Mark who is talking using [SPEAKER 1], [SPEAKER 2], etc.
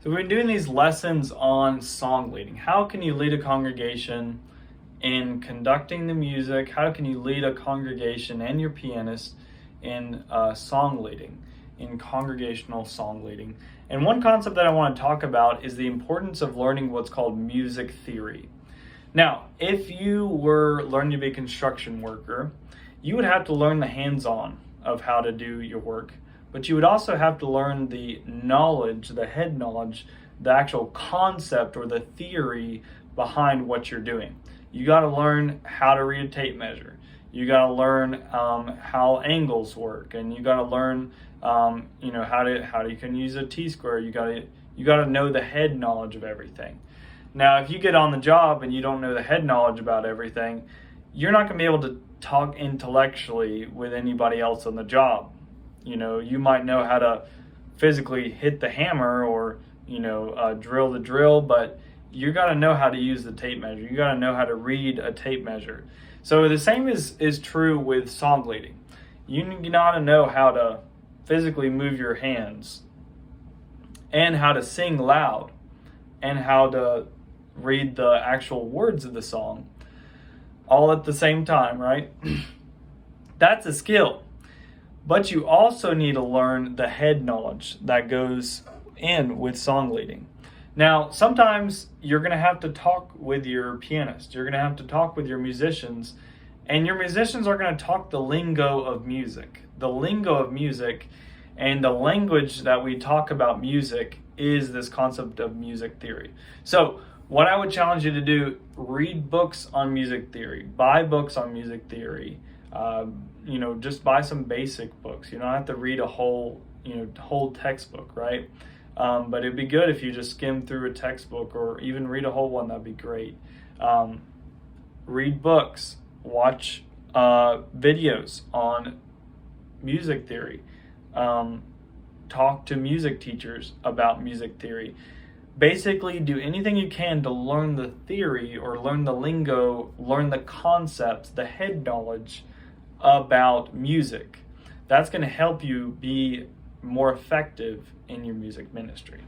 [SPEAKER 1] So we've been doing these lessons on song leading. How can you lead a congregation in conducting the music? How can you lead a congregation and your pianist in song leading, in congregational song leading? And one concept that I want to talk about is the importance of learning what's called music theory. Now, if you were learning to be a construction worker, you would have to learn the hands-on of how to do your work. But you would also have to learn the knowledge, the head knowledge, the actual concept or the theory behind what you're doing. You got to learn how to read a tape measure. You got to learn how angles work, and you got to learn, how you can use a T-square. You got to know the head knowledge of everything. Now, if you get on the job and you don't know the head knowledge about everything, you're not going to be able to talk intellectually with anybody else on the job. You might know how to physically hit the hammer or, drill the drill, but you got to know how to use the tape measure. You got to know how to read a tape measure. So the same is true with song leading. You got to know how to physically move your hands and how to sing loud and how to read the actual words of the song all at the same time, right? That's a skill. But you also need to learn the head knowledge that goes in with song leading. Now, sometimes you're going to have to talk with your pianist. You're going to have to talk with your musicians. And your musicians are going to talk the lingo of music. The lingo of music and the language that we talk about music is this concept of music theory. So what I would challenge you to do, read books on music theory. Buy books on music theory. Just buy some basic books. You don't have to read a whole textbook, right? But it'd be good if you just skim through a textbook or even read a whole one. That'd be great. Read books, watch videos on music theory. Talk to music teachers about music theory. Basically, do anything you can to learn the theory or learn the lingo, learn the concepts, the head knowledge about music. That's going to help you be more effective in your music ministry.